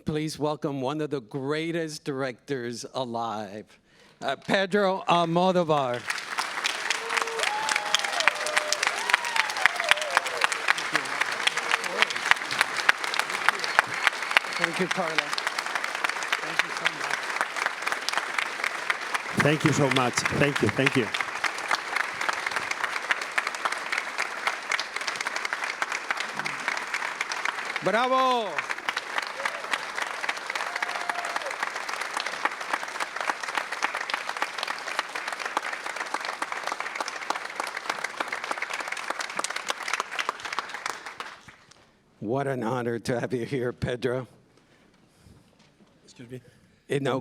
Please welcome one of the greatest directors alive, Pedro Almodóvar. Thank you, Carla. Thank you so much. Thank you, thank you. Bravo! What an honor to have you here, Pedro. Excuse me?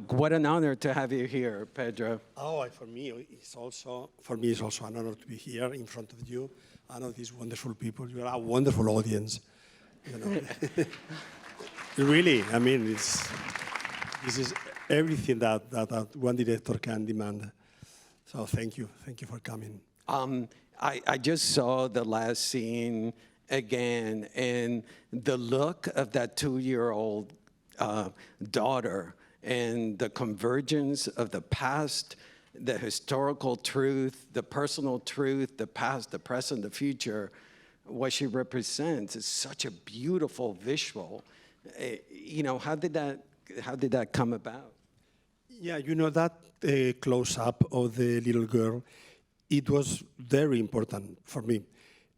What an honor to have you here, Pedro. Oh, for me, it's also an honor to be here in front of you and of these wonderful people. You are a wonderful audience. You know. Really, I mean, this is everything that one director can demand. So thank you for coming. I just saw the last scene again, and the look of that 2-year-old daughter and the convergence of the past, the historical truth, the personal truth, the past, the present, the future, what she represents is such a beautiful visual. How did that come about? Yeah, you know, that close-up of the little girl, it was very important for me.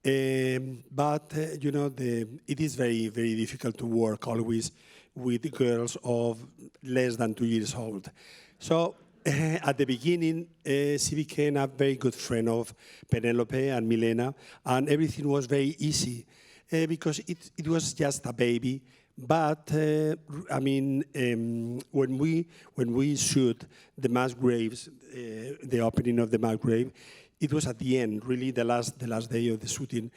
But it is very, very difficult to work always with girls of less than 2 years old. So at the beginning, she became a very good friend of Penélope and Milena, and everything was very easy because it was just a baby. But when we shoot the mass graves, the opening of the mass grave, it was at the end, really the last day of the shooting.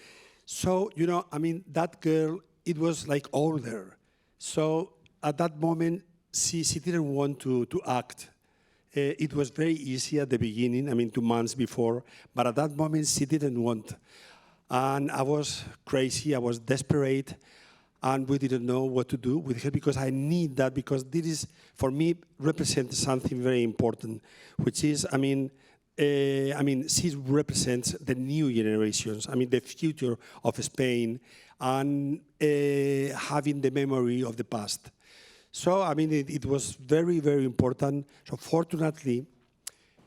So that girl, it was like older. So at that moment, she didn't want to act. It was very easy at the beginning, 2 months before, but at that moment, she didn't want. And I was crazy, I was desperate, and we didn't know what to do with her because I need that, because this is, for me, represents something very important, which is, she represents the new generations, the future of Spain, and having the memory of the past. So, it was very, very important. So, fortunately,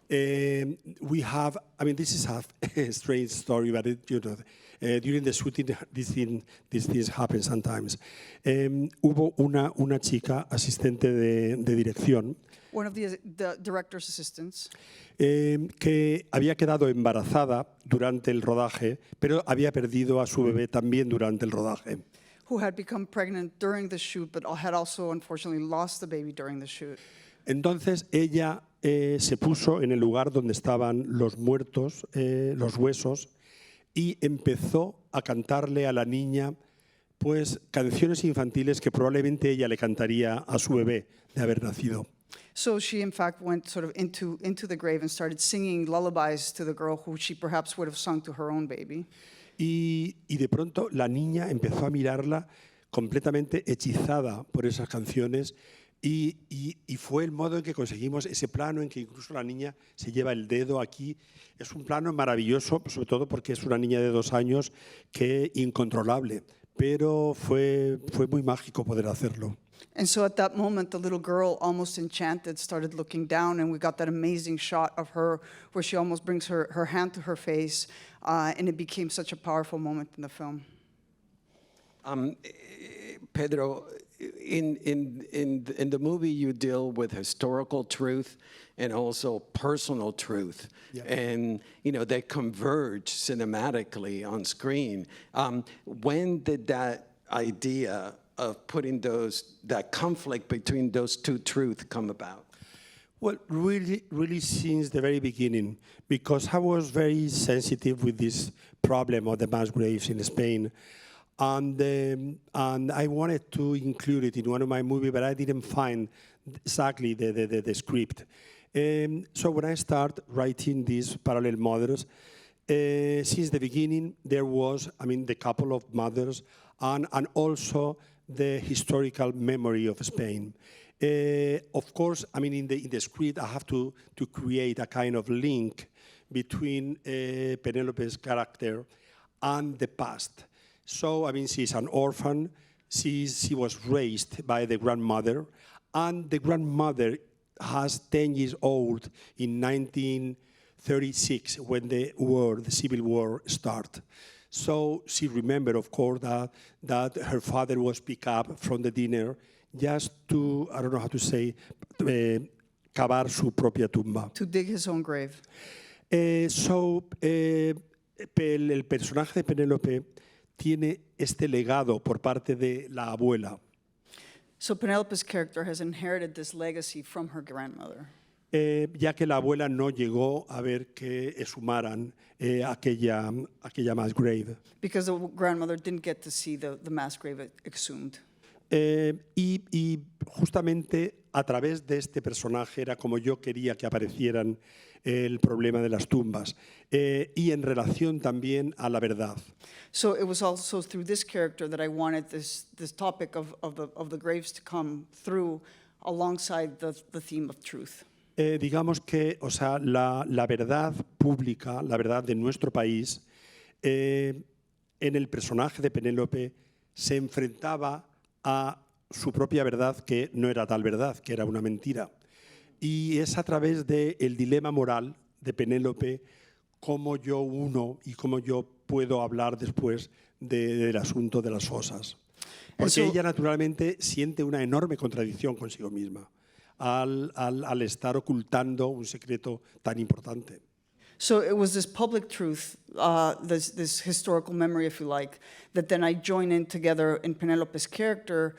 we have, this is a strange story, but during the shooting, these things happen sometimes. Hubo una chica asistente de dirección. One of the director's assistants. Que había quedado embarazada durante el rodaje, pero había perdido a su bebé también durante el rodaje. Who had become pregnant during the shoot, but had also unfortunately lost the baby during the shoot. Entonces ella se puso en el lugar donde estaban los muertos, los huesos, y empezó a cantarle a la niña pues canciones infantiles que probablemente ella le cantaría a su bebé de haber nacido. So she, in fact, went sort of into the grave and started singing lullabies to the girl who she perhaps would have sung to her own baby. Y de pronto la niña empezó a mirarla completamente hechizada por esas canciones y fue el modo en que conseguimos ese plano en que incluso la niña se lleva el dedo aquí. Es un plano maravilloso, sobre todo porque es una niña de 2 años que incontrolable, pero fue muy mágico poder hacerlo. And so at that moment, the little girl, almost enchanted, started looking down, and we got that amazing shot of her where she almost brings her hand to her face, and it became such a powerful moment in the film. Pedro, in the movie, you deal with historical truth and also personal truth, and they converge cinematically on screen. When did that idea of putting that conflict between those two truths come about? Well, really since the very beginning, because I was very sensitive with this problem of the mass graves in Spain. And I wanted to include it in one of my movies, but I didn't find exactly the script. So when I started writing these parallel mothers, since the beginning, there was, the couple of mothers, and also the historical memory of Spain. Of course, I mean, in the script, I have to create a kind of link between Penelope's character and the past. So, I mean, she's an orphan. She was raised by the grandmother, and the grandmother has 10 years old in 1936 when the Civil War started. So she remembered, of course, that her father was picked up from the dinner just to, I don't know how to say, cavar su propia tumba. To dig his own grave. El personaje de Penélope tiene este legado por parte de la abuela. So Penelope's character has inherited this legacy from her grandmother. Ya que la abuela no llegó a ver que exhumaran aquella mass grave. Because the grandmother didn't get to see the mass grave exhumed. Y justamente a través de este personaje era como yo quería que aparecieran el problema de las tumbas y en relación también a la verdad. So it was also through this character that I wanted this topic of the graves to come through alongside the theme of truth. Digamos que, o sea, la verdad pública, la verdad de nuestro país, en el personaje de Penélope se enfrentaba a su propia verdad, que no era tal verdad, que era una mentira. Y es a través del dilema moral de Penélope cómo yo uno y cómo yo puedo hablar después del asunto de las fosas. Porque ella naturalmente siente una enorme contradicción consigo misma al estar ocultando un secreto tan importante. So it was this public truth, this historical memory, if you like, that then I join in together in Penelope's character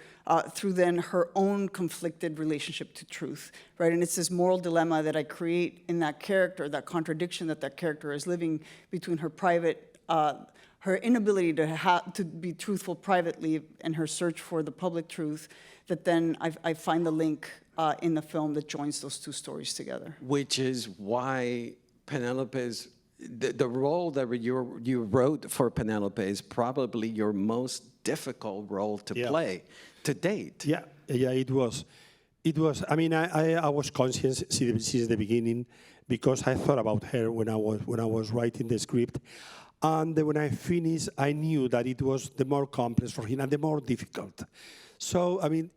through then her own conflicted relationship to truth, right? And it's this moral dilemma that I create in that character, that contradiction that character is living between her private, her inability to be truthful privately and her search for the public truth, that then I find the link in the film that joins those two stories together. Which is why Penelope's, the role that you wrote for Penelope is probably your most difficult role to play to date. Yeah, it was. I mean, I was conscious since the beginning because I thought about her when I was writing the script, and when I finished, I knew that it was the more complex for him and the more difficult. So I mean,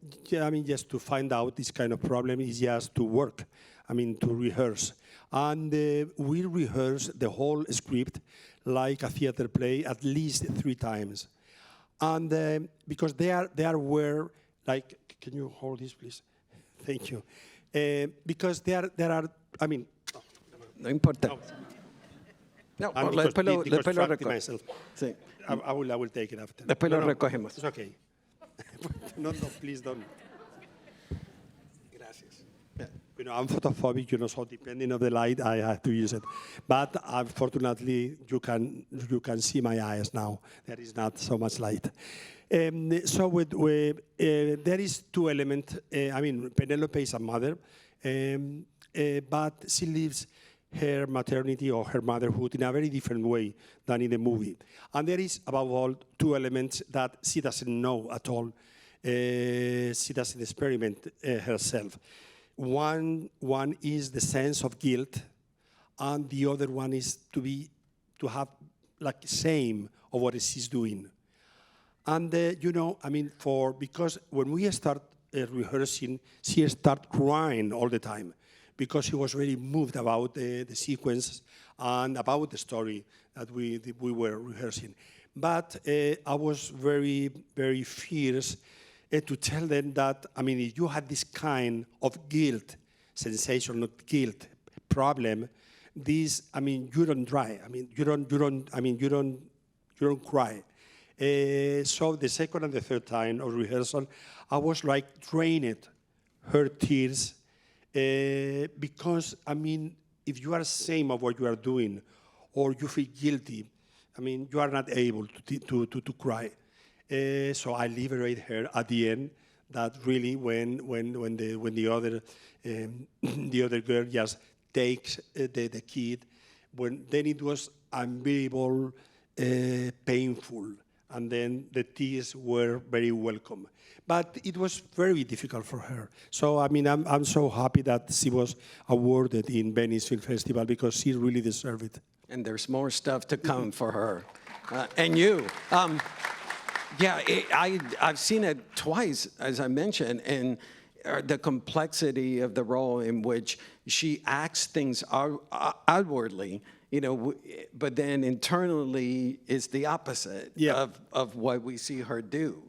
just to find out this kind of problem is just to work. I mean, to rehearse. And we rehearsed the whole script like a theater play at least 3 times. And because there were, like, can you hold this, please? Thank you. Because there are, I mean... No importa. No, después lo myself. Sí. I will take it after. Después lo recogemos. It's okay. No, please don't. Gracias. You know, I'm photophobic, so depending on the light, I have to use it. But unfortunately, you can see my eyes now. There is not so much light. So there is 2 elements. I mean, Penelope is a mother, but she lives her maternity or her motherhood in a very different way than in the movie. And there is, above all, 2 elements that she doesn't know at all. She doesn't experiment herself. One is the sense of guilt, and the other one is to have like shame of what she's doing. And because when we start rehearsing, she started crying all the time because she was very moved about the sequence and about the story that we were rehearsing. But I was very, very fierce to tell them that, I mean, if you had this kind of guilt, sensation, not guilt, problem, this, I mean, you don't cry. I mean, you don't cry. So the second and the third time of rehearsal, I was like draining her tears because, I mean, if you are ashamed of what you are doing or you feel guilty, I mean, you are not able to cry. So I liberate her at the end. That really, when the other girl just takes the kid, then it was unbearable, painful. and then the tears were very welcome. But it was very difficult for her. So, I mean, I'm so happy that she was awarded in Venice Film Festival because she really deserved it. And there's more stuff to come for her. And you. Yeah, I've seen it twice, as I mentioned, and the complexity of the role in which she acts things outwardly, but then internally is the opposite of what we see her do.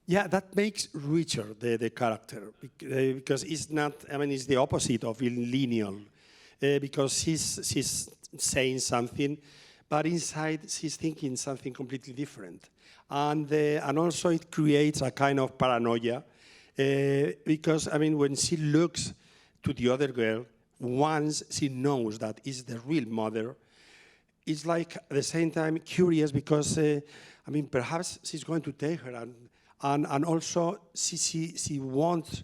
Yeah, that makes richer the character, because it's not, I mean, it's the opposite of lineal, because she's saying something, but inside she's thinking something completely different. And also it creates a kind of paranoia, because, I mean, when she looks to the other girl, once she knows that is the real mother, it's like at the same time curious because, I mean, perhaps she's going to take her and also she wants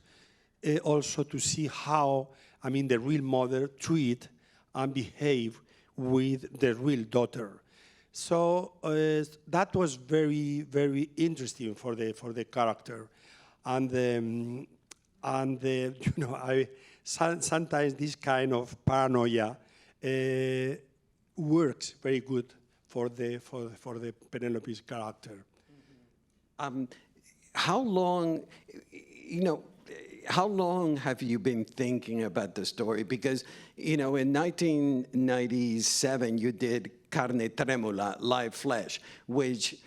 also to see how, I mean, the real mother treat and behave with the real daughter. So that was very, very interesting for the character, and sometimes this kind of paranoia works very good for the Penelope's character. How long have you been thinking about the story? Because, in 1997, you did Carne Tremula, Live Flesh, which,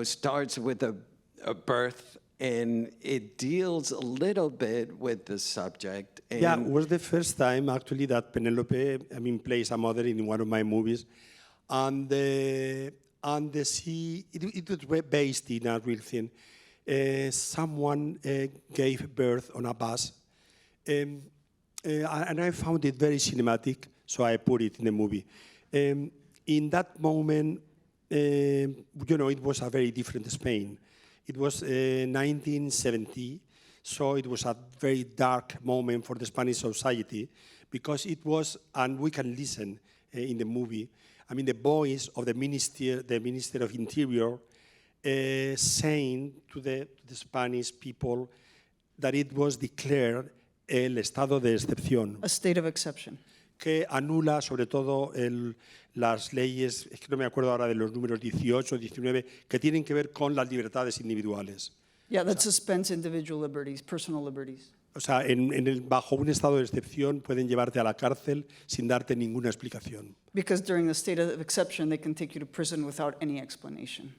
starts with a birth, and it deals a little bit with the subject. And yeah, it was the first time, actually, that Penelope, I mean, plays a mother in one of my movies. And it was based in a real thing. Someone gave birth on a bus, and I found it very cinematic, so I put it in the movie. In that moment, it was a very different Spain. It was 1970, so it was a very dark moment for the Spanish society, because it was, and we can listen in the movie, I mean, the voice of the Minister of Interior, saying to the Spanish people that it was declared el estado de excepción. A state of exception. Que anula sobre todo las leyes, es que no me acuerdo ahora de los números 18, 19, que tienen que ver con las libertades individuales. Yeah, that suspends individual liberties, personal liberties. O sea, bajo un estado de excepción pueden llevarte a la cárcel sin darte ninguna explicación. Because during the state of exception, they can take you to prison without any explanation.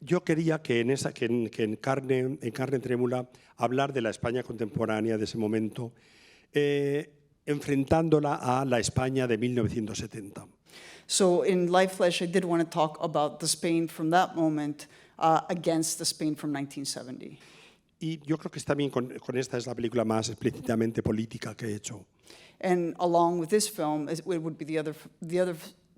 Yo quería que en Carne Trémula hablar de la España contemporánea de ese momento, enfrentándola a la España de 1970. So in Live Flesh, I did want to talk about the Spain from that moment against the Spain from 1970. Y yo creo que también con esta es la película más explícitamente política que he hecho. And along with this film, it would be the other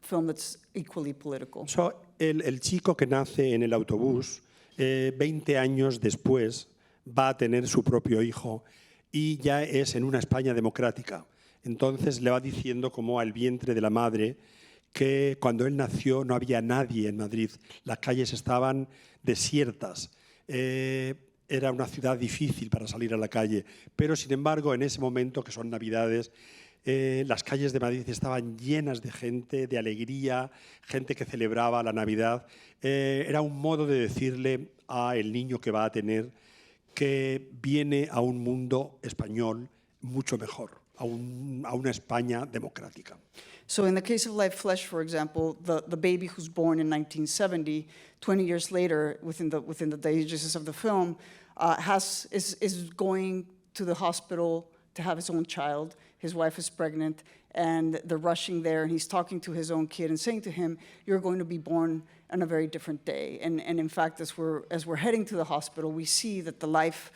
film that's equally political. So, el chico que nace en el autobús, 20 años después, va a tener su propio hijo y ya es en una España democrática. Entonces le va diciendo como al vientre de la madre que cuando él nació no había nadie en Madrid, las calles estaban desiertas. Era una ciudad difícil para salir a la calle, pero sin embargo en ese momento, que son Navidades, las calles de Madrid estaban llenas de gente, de alegría, gente que celebraba la Navidad. Era un modo de decirle al niño que va a tener que viene a un mundo español mucho mejor, a una España democrática. So in the case of Live Flesh, for example, the baby who's born in 1970, 20 years later, within the stages of the film, is going to the hospital to have his own child. His wife is pregnant, and they're rushing there, and he's talking to his own kid and saying to him, "You're going to be born on a very different day." And in fact, as we're heading to the hospital, we see that the life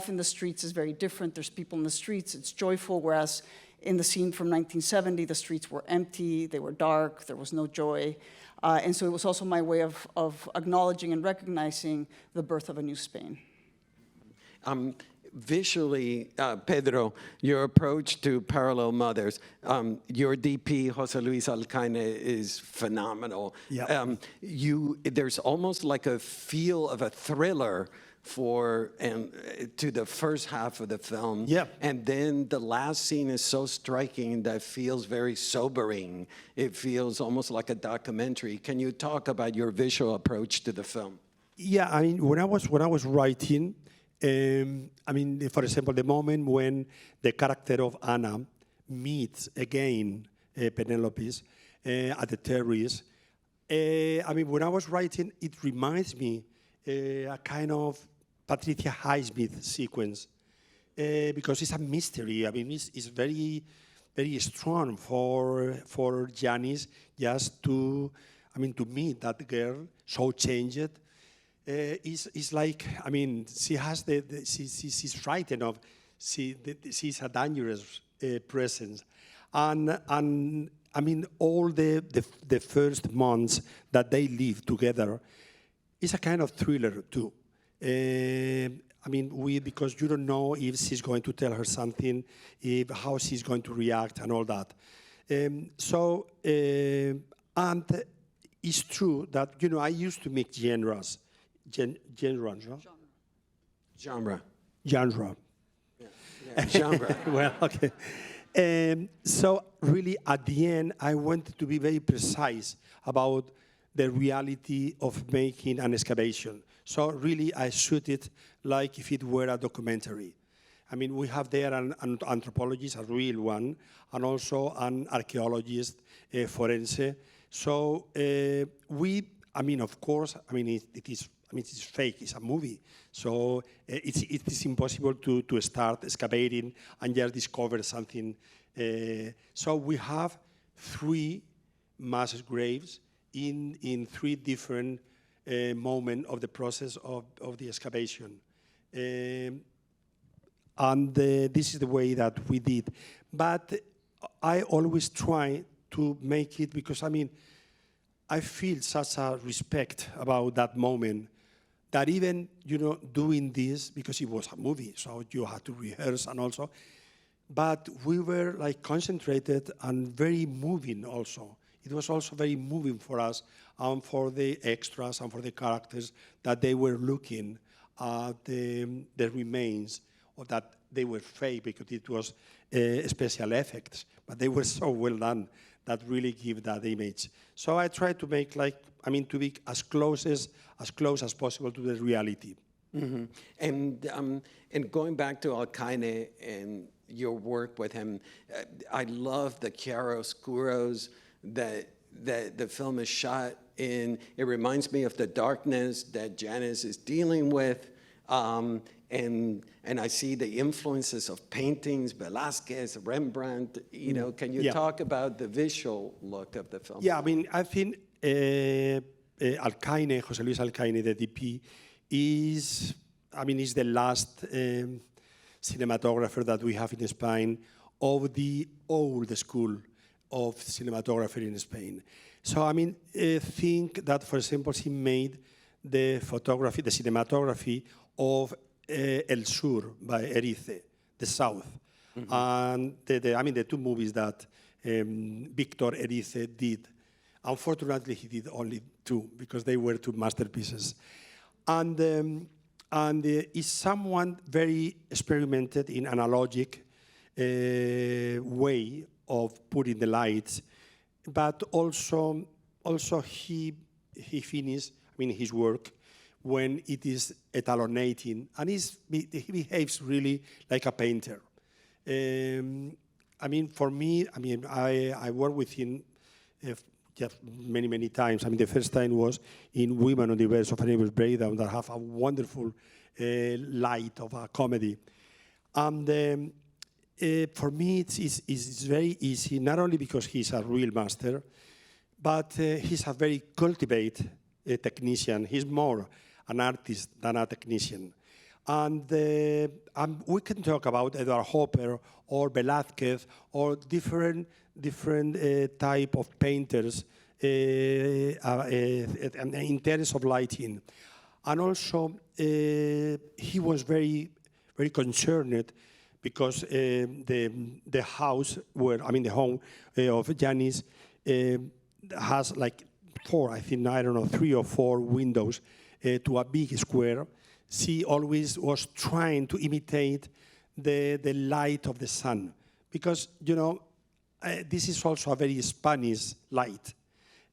in the streets is very different. There's people in the streets, it's joyful, whereas in the scene from 1970, the streets were empty, they were dark, there was no joy. And so it was also my way of acknowledging and recognizing the birth of a new Spain. visually, Pedro, your approach to Parallel Mothers, your DP, Jose Luis Alcaine, is phenomenal. Yeah. There's almost like a feel of a thriller to the first half of the film. Yeah. And then the last scene is so striking that feels very sobering. It feels almost like a documentary. Can you talk about your visual approach to the film? Yeah, I mean, when I was writing, I mean, for example, the moment when the character of Anna meets again Penélope at the terrace, I mean, when I was writing, it reminds me a kind of Patricia Highsmith sequence because it's a mystery. I mean, it's very, very strong for Janice just to meet that girl so changed. It's like, I mean, she has she's frightened of, she's a dangerous presence. And I mean, all the first months that they live together is a kind of thriller too. I mean, because you don't know if she's going to tell her something, how she's going to react and all that. And it's true that, you know, I used to make genres. Genre. Genre. Genre. Yeah, genre. Well, okay. So really, at the end, I wanted to be very precise about the reality of making an excavation. So really, I shoot it like if it were a documentary. I mean, we have there an anthropologist, a real one, and also an archaeologist, forense. So I mean, of course, I mean, it is fake, it's a movie. So it is impossible to start excavating and just discover something. So we have 3 mass graves in 3 different moments of the process of the excavation. And this is the way that we did. But I always try to make it, because I mean, I feel such a respect about that moment that even, you know, doing this, because it was a movie, so you had to rehearse and also, but we were like concentrated and very moving also. It was also very moving for us and for the extras and for the characters that they were looking at the remains, or that they were fake because it was special effects, but they were so well done that really give that image. So I try to make to be as close as possible to the reality. Mm-hmm. And going back to Alcaine and your work with him, I love the chiaroscuros that the film is shot in. It reminds me of the darkness that Janice is dealing with. And I see the influences of paintings, Velázquez, Rembrandt. You know, can you talk about the visual look of the film? Yeah, I mean, I think Alcaine, Jose Luis Alcaine, the DP, is the last cinematographer that we have in Spain of the old school of cinematography in Spain. So, I mean, think that, for example, he made the cinematography of El Sur by Erice, the South. Mm-hmm. And the 2 movies that Victor Erice did. Unfortunately, he did only 2 because they were 2 masterpieces. And is someone very experimented in analogic way of putting the lights, but also he finished, his work when it is etalonating, and he behaves really like a painter. For me, I worked with him just many times. The first time was in Women on the Verge of a Nervous Breakdown, that have a wonderful light of a comedy. And for me, it's very easy, not only because he's a real master, but he's a very cultivated technician. He's more an artist than a technician. And we can talk about Edward Hopper or Velázquez or different type of painters in terms of lighting. And also, he was very very concerned because the house where, I mean, the home of Janice has like four, I think, I don't know, 3 or 4 windows to a big square. She always was trying to imitate the light of the sun because, you know, this is also a very Spanish light.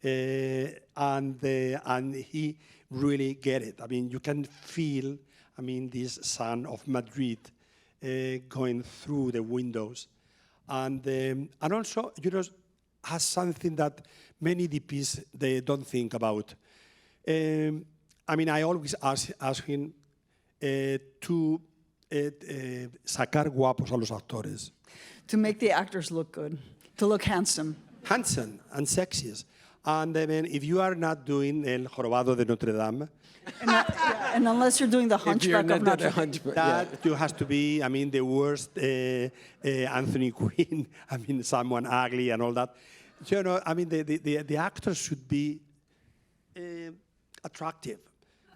And he really get it. I mean, you can feel, I mean, this sun of Madrid going through the windows. And also, you know, has something that many DPs, they don't think about. I mean, I always ask him to sacar guapos a los actores. To make the actors look good, to look handsome. Handsome and sexiest. And then if you are not doing El Jorobado de Notre Dame, And unless you're doing the Hunchback of Notre Dame. that you has to be, I mean, the worst Anthony Quinn, I mean, someone ugly and all that. You know, I mean, the actors should be attractive.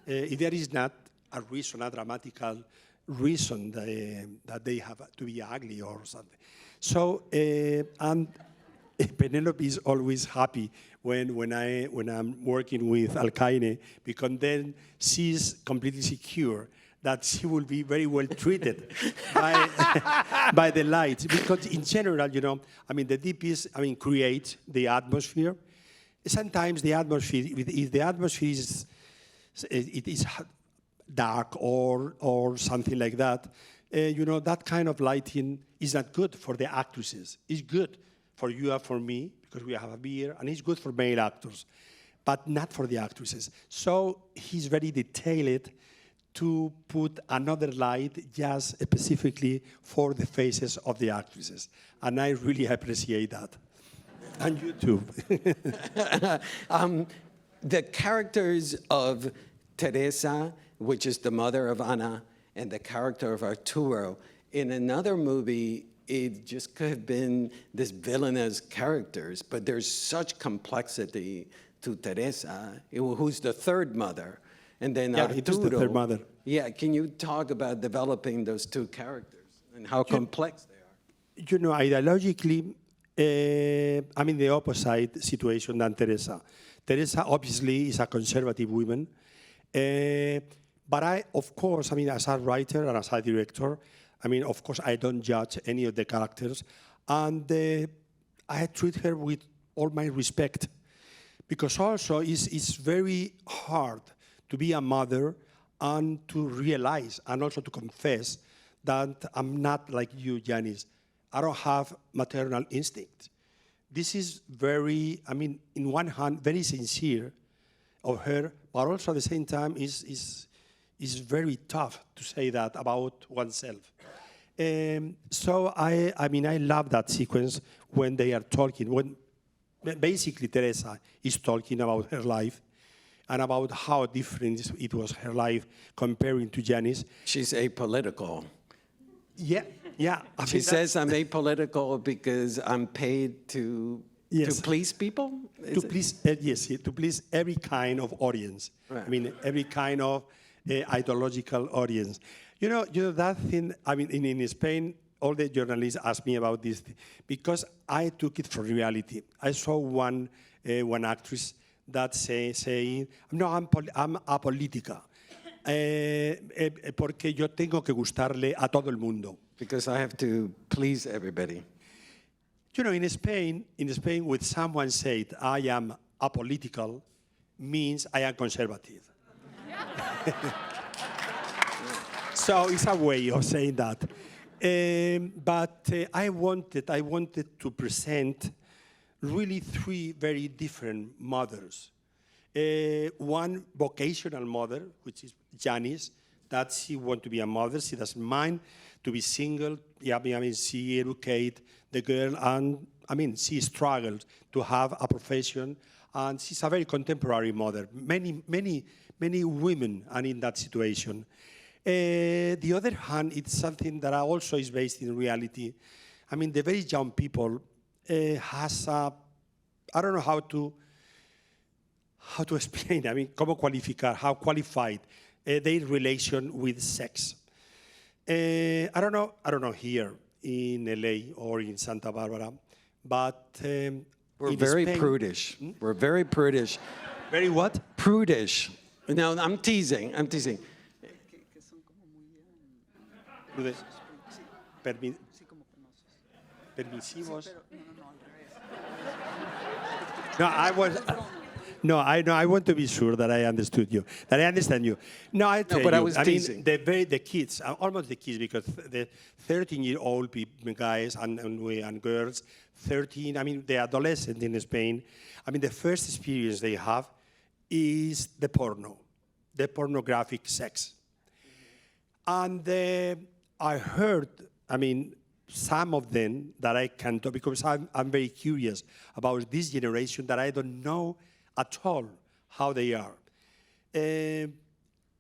If there is not a reason, a dramatical reason that they have to be ugly or something. So, and Penélope is always happy when I'm working with Alcaine, because then she's completely secure that she will be very well treated by the lights. Because in general, you know, I mean, the DPs, I mean, create the atmosphere. Sometimes the atmosphere, if the atmosphere is dark or something like that, you know, that kind of lighting is not good for the actresses. It's good for you and for me, because we have a beer, and it's good for male actors, but not for the actresses. So he's very detailed to put another light just specifically for the faces of the actresses. And I really appreciate that. And you too. The characters of Teresa, which is the mother of Ana, and the character of Arturo, in another movie, it just could have been this villainous characters, but there's such complexity to Teresa, who's the third mother. And then Yeah, Arturo. it is the third mother. Yeah, can you talk about developing those two characters and how complex they are? You know, ideologically, I'm in the opposite situation than Teresa. Teresa obviously is a conservative woman, but I, of course, I mean, as a writer and as a director, I mean, of course, I don't judge any of the characters, and I treat her with all my respect, because also it's very hard to be a mother and to realize and also to confess that I'm not like you, Janice. I don't have maternal instinct. This is very, I mean, in one hand, very sincere of her, but also at the same time is very tough to say that about oneself. So I mean, I love that sequence when they are talking, when basically Teresa is talking about her life and about how different it was her life comparing to Janice. She's apolitical. Yeah. I She mean, says I'm apolitical because I'm paid to please people? to please every kind of audience. Right. I mean, every kind of ideological audience. You know that thing, I mean, in Spain, all the journalists ask me about this because I took it from reality. I saw one actress that say, no, I'm apolítica, porque yo tengo que gustarle a todo el mundo. Because I have to please everybody. You know, in Spain, when someone said, I am apolitical, means I am conservative. So it's a way of saying that. But I wanted to present really 3 very different mothers. One vocational mother, which is Janice, that she wants to be a mother. She doesn't mind to be single. Yeah, I mean, she educates the girl, and I mean, she struggled to have a profession, and she's a very contemporary mother. Many women are in that situation. The other hand, it's something that also is based in reality. I mean, the very young people has a, I don't know how to explain. I mean, how qualified their relation with sex. I don't know here in LA or in Santa Barbara, but We're in very Spain, prudish. We're very prudish. Very what? Prudish. No, I'm teasing. I'm teasing. Permisivos. No, I was. No, I want to be sure that I understood you, that I understand you. No, I tell but you, I was teasing. mean, the kids, almost the kids, because the 13-year-old guys and girls, 13. I mean, the adolescent in Spain. I mean, the first experience they have is the pornographic sex, and I heard. I mean, some of them that I can talk, because I'm very curious about this generation that I don't know at all how they are.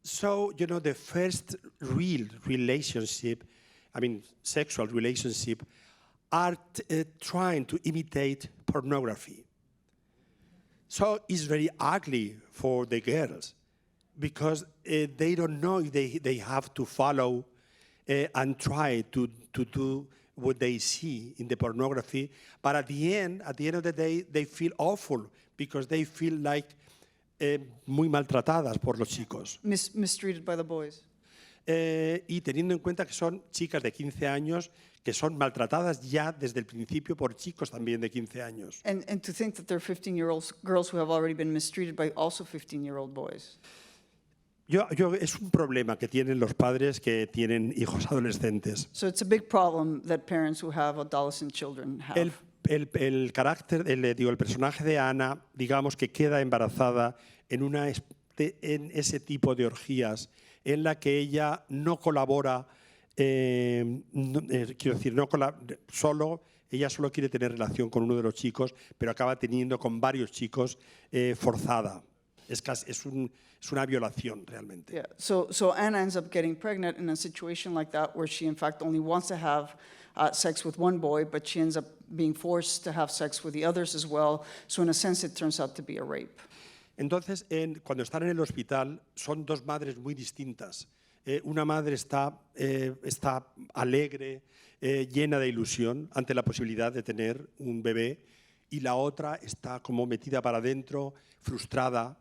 So, you know, the first real relationship, I mean, sexual relationship, are trying to imitate pornography. So it's very ugly for the girls because they don't know if they have to follow and try to do what they see in the pornography. But at the end of the day, they feel awful because they feel like muy maltratadas por los chicos. Mistreated by the boys. Y teniendo en cuenta que son chicas de 15 años que son maltratadas ya desde el principio por chicos también de 15 años. And to think that they're 15-year-old girls who have already been mistreated by also 15-year-old boys. Es un problema que tienen los padres que tienen hijos adolescentes. So it's a big problem that parents who have adolescent children have. El carácter, el personaje de Ana, digamos que queda embarazada en ese tipo de orgías en la que ella no colabora, quiero decir, ella solo quiere tener relación con uno de los chicos, pero acaba teniendo con varios chicos forzada. Es una violación realmente. Yeah. So Anna ends up getting pregnant in a situation like that where she in fact only wants to have sex with one boy, but she ends up being forced to have sex with the others as well. So in a sense it turns out to be a rape. Entonces, cuando están en el hospital, son dos madres muy distintas. Una madre está alegre, llena de ilusión ante la posibilidad de tener un bebé, y la otra está como metida para adentro, frustrada,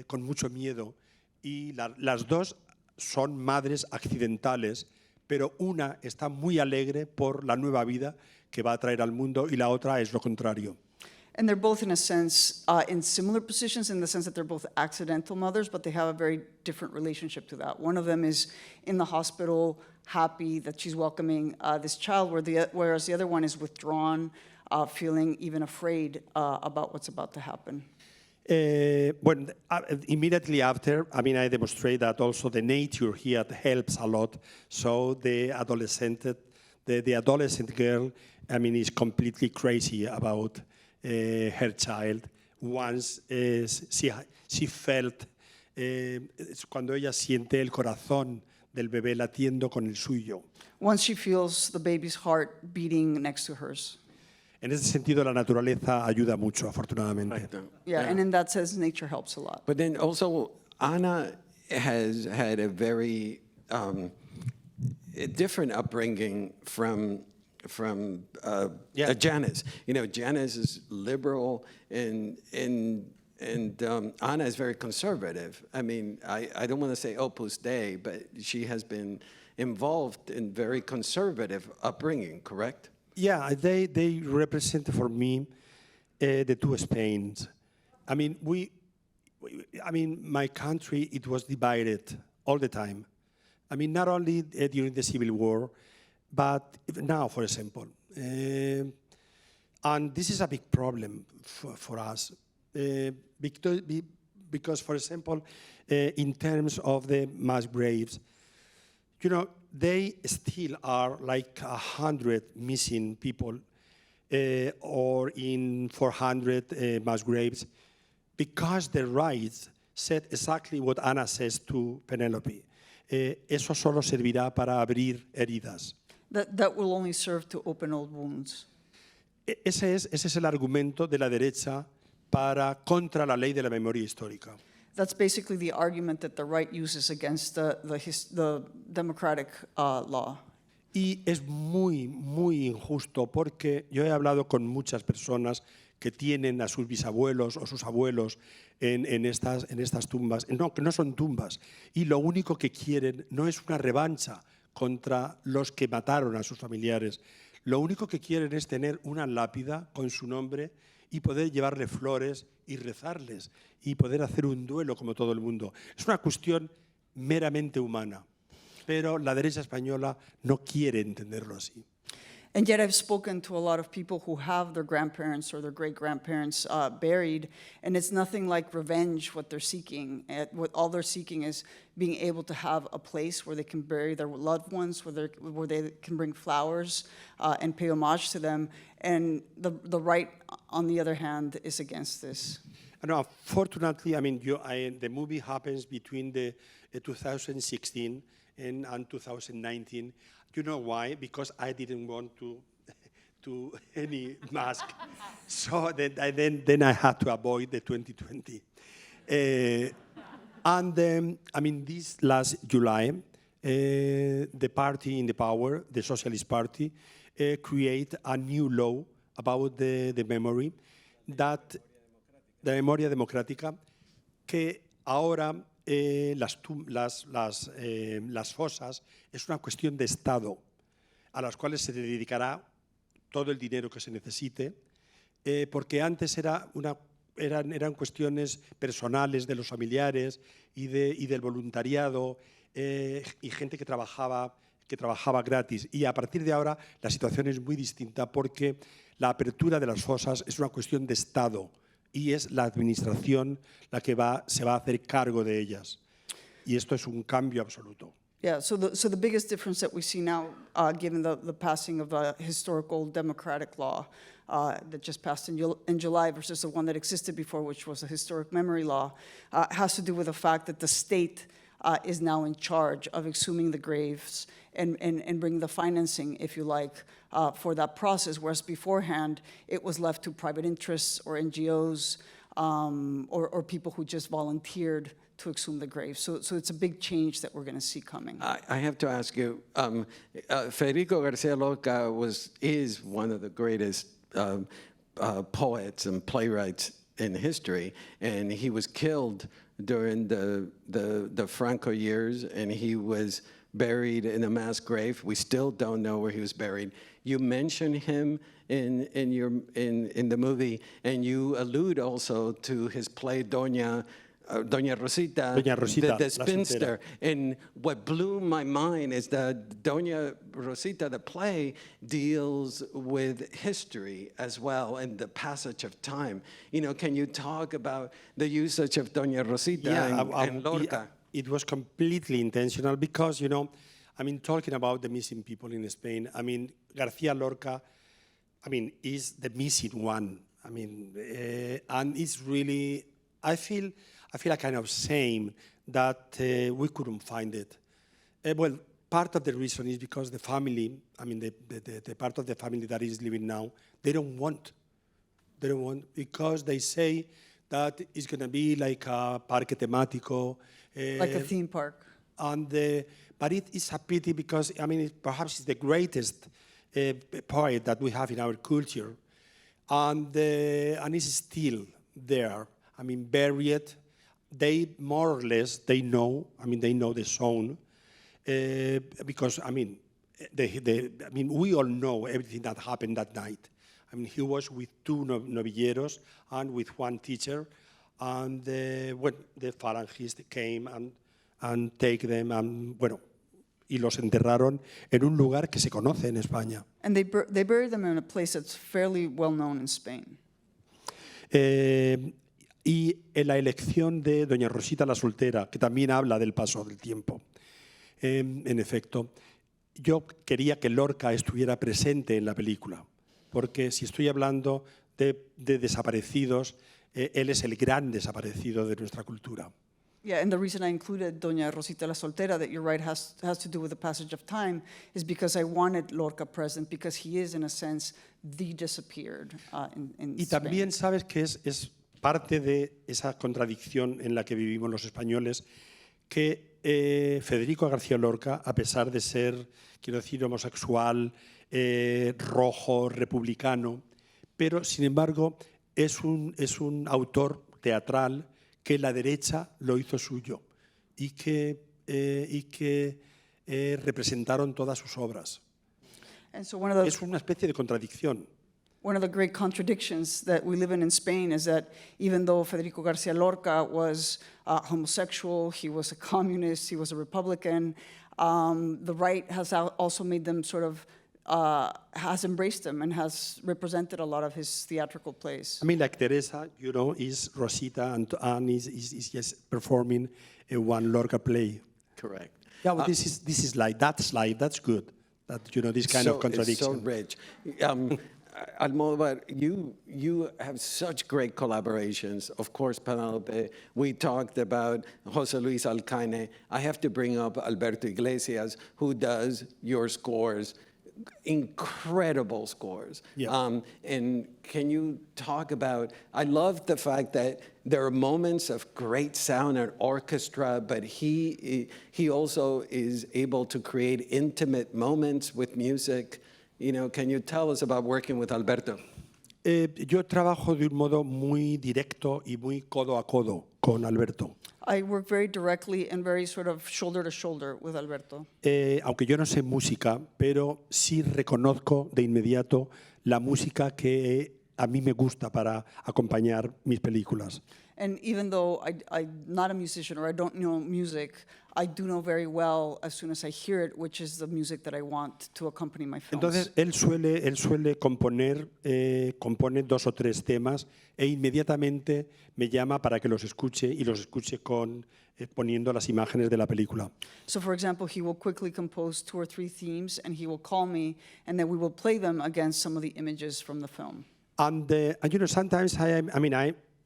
con mucho miedo. Y las dos son madres accidentales, pero una está muy alegre por la nueva vida que va a traer al mundo y la otra es lo contrario. And they're both, in a sense, in similar positions in the sense that they're both accidental mothers, but they have a very different relationship to that. One of them is in the hospital, happy that she's welcoming this child, whereas the other one is withdrawn, feeling even afraid about what's about to happen. Immediately after, I mean, I demonstrate that also the nature here helps a lot. So the adolescent girl, I mean, is completely crazy about her child. Once she felt, cuando ella siente el corazón del bebé latiendo con el suyo. Once she feels the baby's heart beating next to hers. En ese sentido, la naturaleza ayuda mucho, afortunadamente. Yeah, and in that sense, nature helps a lot. But then also, Ana has had a very different upbringing from Janice. You know, Janice is liberal, and Ana is very conservative. I mean, I don't want to say Opus Dei, but she has been involved in very conservative upbringing, correct? Yeah, they represent for me the two Spains. I mean, my country, it was divided all the time. I mean, not only during the Civil War, but now, for example. And this is a big problem for us. Because, for example, in terms of the mass graves, you know, they still are like 100 missing people or in 400 mass graves because the rights said exactly what Ana says to Penélope. Eso solo servirá para abrir heridas. That will only serve to open old wounds. Ese es el argumento de la derecha contra la ley de la memoria histórica. That's basically the argument that the right uses against the democratic law. Y es muy, muy injusto porque yo he hablado con muchas personas que tienen a sus bisabuelos o sus abuelos en estas tumbas, no, que no son tumbas, y lo único que quieren no es una revancha contra los que mataron a sus familiares, lo único que quieren es tener una lápida con su nombre y poder llevarle flores y rezarles y poder hacer un duelo como todo el mundo. Es una cuestión meramente humana, pero la derecha española no quiere entenderlo así. And yet I've spoken to a lot of people who have their grandparents or their great-grandparents buried, and it's nothing like revenge what they're seeking. What all they're seeking is being able to have a place where they can bury their loved ones, where they can bring flowers and pay homage to them. And the right, on the other hand, is against this. No, fortunately, I mean, the movie happens between the 2016 and 2019. You know why? Because I didn't want to any mask, so then I had to avoid the 2020. I mean, this last July, the party in the power, the Socialist Party, create a new law about the memory, that the memoria democrática, que ahora las fosas es una cuestión de Estado, a las cuales se dedicará todo el dinero que se necesite, porque antes eran cuestiones personales de los familiares y del voluntariado y gente que trabajaba gratis. Y a partir de ahora la situación es muy distinta porque la apertura de las fosas es una cuestión de Estado y es la administración la que se va a hacer cargo de ellas. Y esto es un cambio absoluto. Yeah, so the biggest difference that we see now, given the passing of a historical democratic law that just passed in July versus the one that existed before, which was a historic memory law, has to do with the fact that the state is now in charge of exhuming the graves and bringing the financing, if you like, for that process, whereas beforehand it was left to private interests or NGOs or people who just volunteered to exhume the graves. So it's a big change that we're going to see coming. I have to ask you, Federico Garcia Lorca is one of the greatest poets and playwrights in history, and he was killed during the Franco years, and he was buried in a mass grave. We still don't know where he was buried. You mention him in the movie, and you allude also to his play Doña Rosita, the spinster. And what blew my mind is that Doña Rosita, the play, deals with history as well and the passage of time. You know, can you talk about the usage of Doña Rosita and Lorca? It was completely intentional because, you know, I mean, talking about the missing people in Spain, I mean, Garcia Lorca, I mean, is the missing one. I mean, and it's really, I feel a kind of shame that we couldn't find it. Well, part of the reason is because the family, I mean, the part of the family that is living now, they don't want, because they say that it's going to be like a parque temático. Like a theme park. But it is a pity because, I mean, perhaps it's the greatest poet that we have in our culture. And it's still there. I mean, buried. They more or less, they know the song. Because, I mean, we all know everything that happened that night. I mean, he was with two novilleros and with one teacher. And when the Falangists came and take them, and, bueno, y los enterraron en un lugar que se conoce en España. And they buried them in a place that's fairly well known in Spain. Y en la elección de Doña Rosita la soltera, que también habla del paso del tiempo. En efecto, yo quería que Lorca estuviera presente en la película, porque si estoy hablando de desaparecidos, él es el gran desaparecido de nuestra cultura. Yeah, and the reason I included Doña Rosita la Soltera, that you're right, has to do with the passage of time, is because I wanted Lorca present, because he is, in a sense, the disappeared in Y Spain. también sabes que es parte de esa contradicción en la que vivimos los españoles, que Federico García Lorca, a pesar de ser, quiero decir, homosexual, rojo, republicano, pero sin embargo es un autor teatral que la derecha lo hizo suyo y que representaron todas sus obras. And so one of the Es una especie de contradicción. One of the great contradictions that we live in Spain is that even though Federico García Lorca was homosexual, he was a communist, he was a Republican, the right has also made them sort of, has embraced him and has represented a lot of his theatrical plays. I mean, like Teresa, you know, is Rosita, and Anne is just performing one Lorca play. Correct. Yeah, well, this is life. That's good. That, you know, this kind of contradiction. It's so rich. Almodóvar, you have such great collaborations. Of course, Penélope, we talked about José Luis Alcaine. I have to bring up Alberto Iglesias, who does your scores, incredible scores. Yeah. And can you talk about, I love the fact that there are moments of great sound and orchestra, but he also is able to create intimate moments with music. You know, can you tell us about working with Alberto? Yo trabajo de un modo muy directo y muy codo a codo con Alberto. I work very directly and very sort of shoulder to shoulder with Alberto. Aunque yo no sé música, pero sí reconozco de inmediato la música que a mí me gusta para acompañar mis películas. And even though I'm not a musician or I don't know music, I do know very well as soon as I hear it, which is the music that I want to accompany my films. Entonces, él suele componer, compone 2 o 3 temas e inmediatamente me llama para que los escuche y los escuche poniendo las imágenes de la película. So, for example, he will quickly compose 2 or 3 themes, and he will call me, and then we will play them against some of the images from the film. And you know, sometimes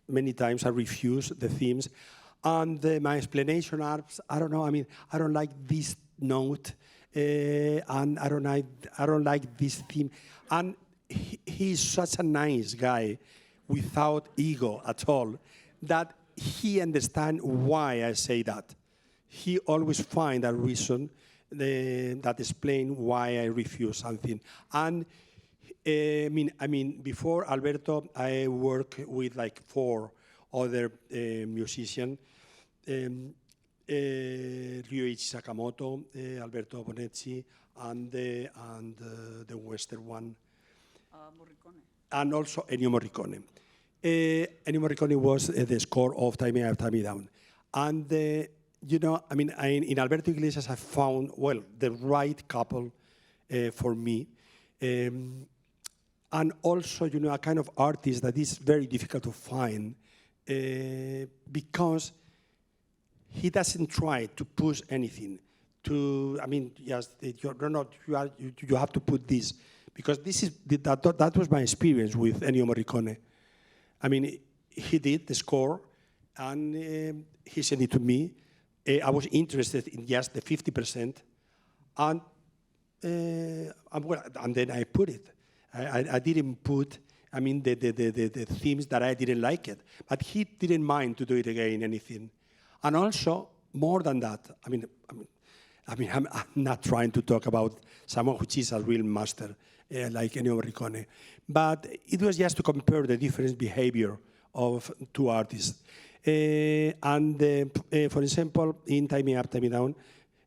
many times I refuse the themes, and my explanation are, I don't know. I mean, I don't like this note, and I don't like this theme. And he's such a nice guy, without ego at all, that he understands why I say that. He always finds a reason that explains why I refuse something. And I mean, before Alberto, I worked with like 4 other musicians: Ryuichi Sakamoto, Alberto Bonetti, and the Western one, Morricone. and also Ennio Morricone. Ennio Morricone was the score of Tie Me Up, Tie Me Down. And, you know, I mean, in Alberto Iglesias, I found, well, the right couple for me. And also, you know, a kind of artist that is very difficult to find because he doesn't try to push anything. I mean, just you have to put this, because that was my experience with Ennio Morricone. I mean, he did the score, and he sent it to me. I was interested in just the 50%, and then I put it. I didn't put, I mean, the themes that I didn't like it, but he didn't mind to do it again, anything. And also, more than that, I mean, I'm not trying to talk about someone which is a real master, like Ennio Morricone, but it was just to compare the different behavior of 2 artists. For example, in Tie Me Up, Tie Me Down,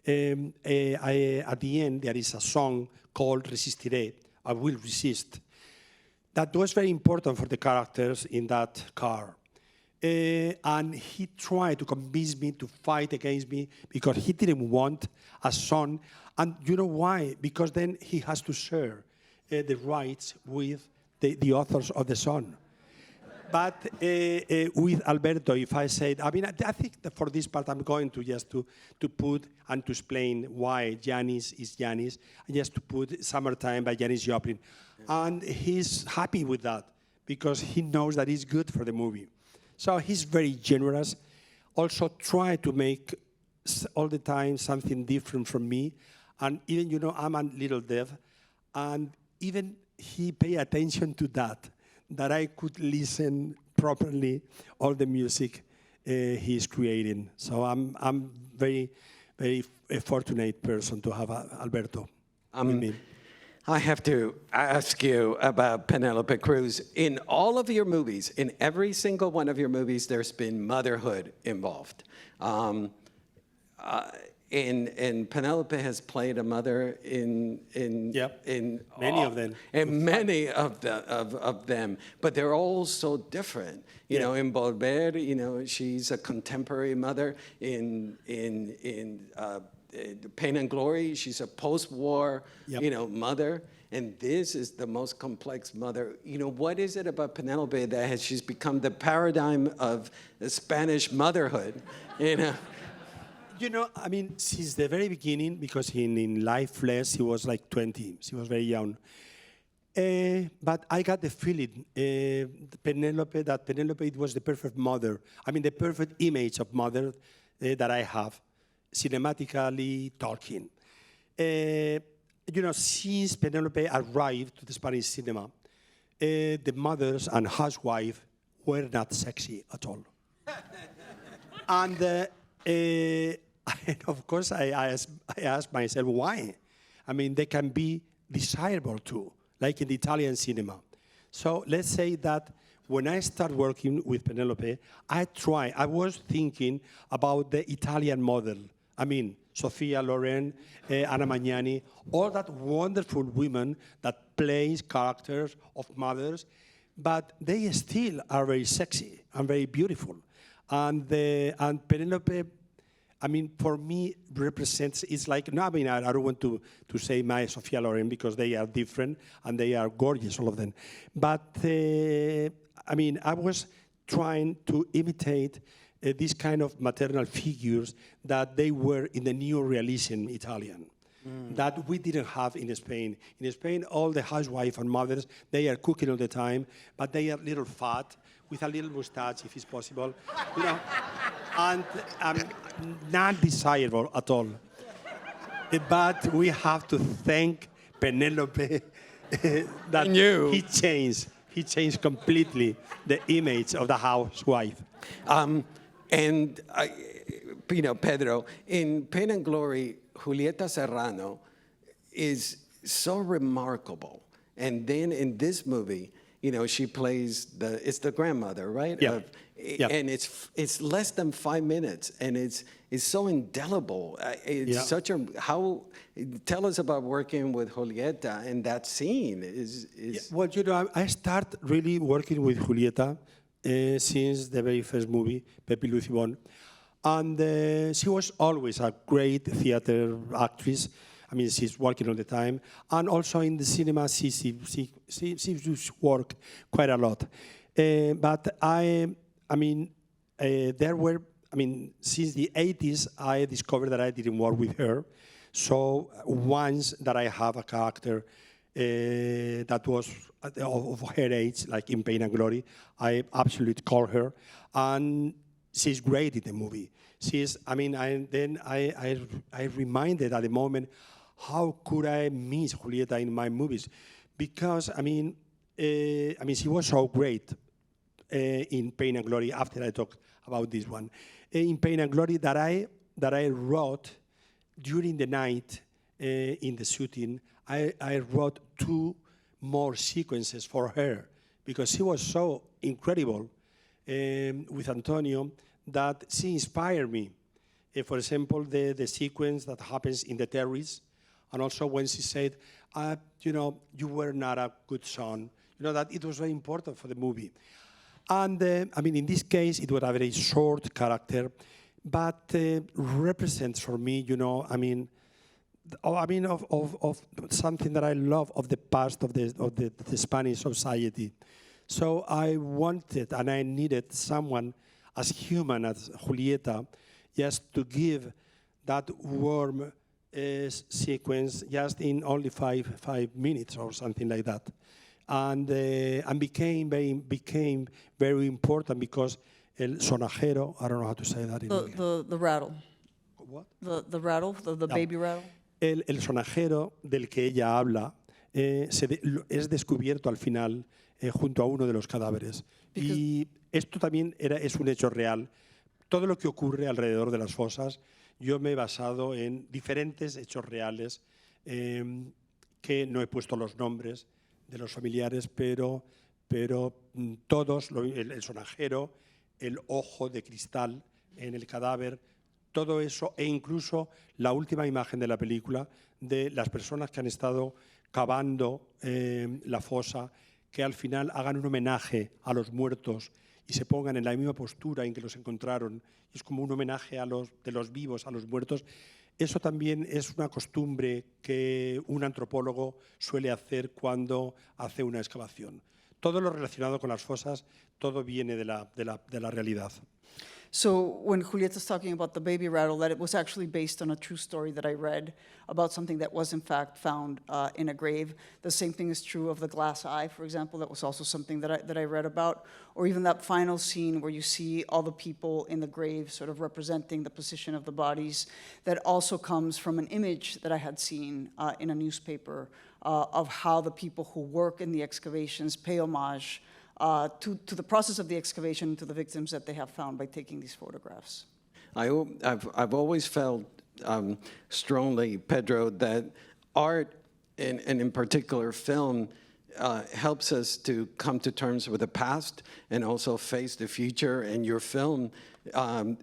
at the end, there is a song called Resistiré, I Will Resist. That was very important for the characters in that car. And he tried to convince me to fight against me because he didn't want a son. And you know why? Because then he has to share the rights with the authors of the song. But with Alberto, if I said, I mean, I think that for this part, I'm going to just to put and to explain why Janis is Janis, and just to put Summertime by Janis Joplin. And he's happy with that because he knows that it's good for the movie. So he's very generous. Also try to make all the time something different from me. And even, you know, I'm a little deaf. And even he pay attention to that I could listen properly all the music he's creating. So I'm very fortunate person to have Alberto with me. I have to ask you about Penélope Cruz. In all of your movies, in every single one of your movies, there's been motherhood involved. And Penélope has played a mother in Many of them. In many of them, but they're all so different. You know, in Volver, you know, she's a contemporary mother. In Pain and Glory, she's a post-war, you know, mother. And this is the most complex mother. You know, what is it about Penélope that she's become the paradigm of Spanish motherhood? You know. You know, I mean, since the very beginning, because in Lifeless, she was like 20. She was very young. But I got the feeling, Penélope, it was the perfect mother. I mean, the perfect image of mother that I have, cinematically talking. You know, since Penélope arrived to the Spanish cinema, the mothers and housewives were not sexy at all. And of course, I asked myself, why? I mean, they can be desirable too, like in the Italian cinema. So let's say that when I started working with Penélope, I was thinking about the Italian model. I mean, Sofia Loren, Anna Magnani, all that wonderful women that plays characters of mothers, but they still are very sexy and very beautiful. And Penélope, I mean, for me, represents, it's like, no, I mean, I don't want to say my Sofia Loren because they are different and they are gorgeous, all of them. But, I mean, I was trying to imitate these kind of maternal figures that they were in the neo-realism Italian, that we didn't have in Spain. In Spain, all the housewives and mothers, they are cooking all the time, but they are a little fat, with a little mustache, if it's possible, you know, and not desirable at all. But we have to thank Penélope that he changed completely the image of the housewife. And, you know, Pedro, in Pain and Glory, Julieta Serrano is so remarkable. And then in this movie, you know, she plays it's the grandmother, right? Yeah. And it's less than 5 minutes, and it's so indelible. It's such a, tell us about working with Julieta and that scene is. Well, you know, I started really working with Julieta since the very first movie, Pepe Lucibon. And she was always a great theater actress. I mean, she's working all the time. And also in the cinema, she worked quite a lot. But since the 80s, I discovered that I didn't work with her. So once that I have a character that was of her age, like in Pain and Glory, I absolutely call her. And she's great in the movie. I reminded at the moment, how could I miss Julieta in my movies? Because, she was so great in Pain and Glory, after I talk about this one. In Pain and Glory that I wrote during the night in the shooting, I wrote 2 more sequences for her because she was so incredible with Antonio that she inspired me. For example, the sequence that happens in the terrace, and also when she said, you were not a good son, that it was very important for the movie. And in this case, it was a very short character, but represents for me, of something that I love of the past of the Spanish society. So I wanted and I needed someone as human as Julieta, just to give that warm sequence just in only five minutes or something like that, and became very important because el sonajero, I don't know how to say that in English. The rattle. What? The rattle, the baby rattle. El sonajero del que ella habla es descubierto al final junto a uno de los cadáveres. Y esto también es un hecho real. Todo lo que ocurre alrededor de las fosas, yo me he basado en diferentes hechos reales que no he puesto los nombres de los familiares, pero todos, el sonajero, el ojo de cristal en el cadáver, todo eso, e incluso la última imagen de la película de las personas que han estado cavando la fosa, que al final hagan un homenaje a los muertos y se pongan en la misma postura en que los encontraron. Es como un homenaje de los vivos a los muertos. Eso también es una costumbre que un antropólogo suele hacer cuando hace una excavación. Todo lo relacionado con las fosas, todo viene de la realidad. So when Julieta's talking about the baby rattle, that it was actually based on a true story that I read about something that was in fact found in a grave. The same thing is true of the glass eye, for example. That was also something that I read about. Or even that final scene where you see all the people in the grave sort of representing the position of the bodies. That also comes from an image that I had seen in a newspaper of how the people who work in the excavations pay homage to the process of the excavation, to the victims that they have found by taking these photographs. I've always felt strongly, Pedro, that art, and in particular film, helps us to come to terms with the past and also face the future. And your film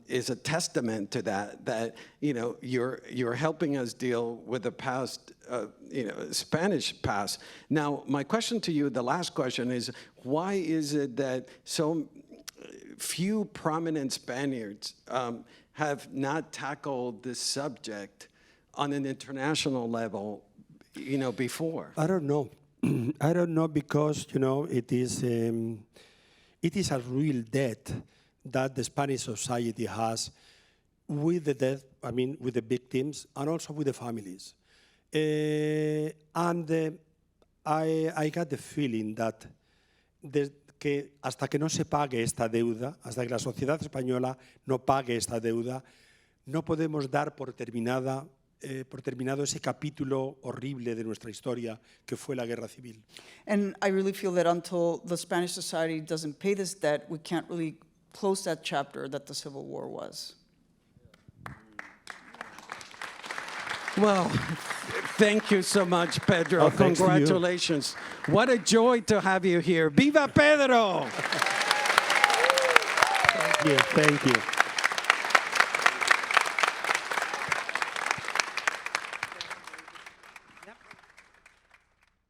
is a testament to that. That you're helping us deal with the past, Spanish past. Now, my question to you, the last question, is why is it that so few prominent Spaniards have not tackled this subject on an international level, before? I don't know. I don't know, because it is a real debt that the Spanish society has with the death. I mean, with the victims and also with the families. And I got the feeling that que hasta que no se pague esta deuda, hasta que la sociedad española no pague esta deuda, no podemos dar por terminado ese capítulo horrible de nuestra historia que fue la guerra civil. And I really feel that until the Spanish society doesn't pay this debt, we can't really close that chapter that the Civil War was. Well, thank you so much, Pedro. Oh, thanks to you. Congratulations. What a joy to have you here. Viva Pedro! Thank you.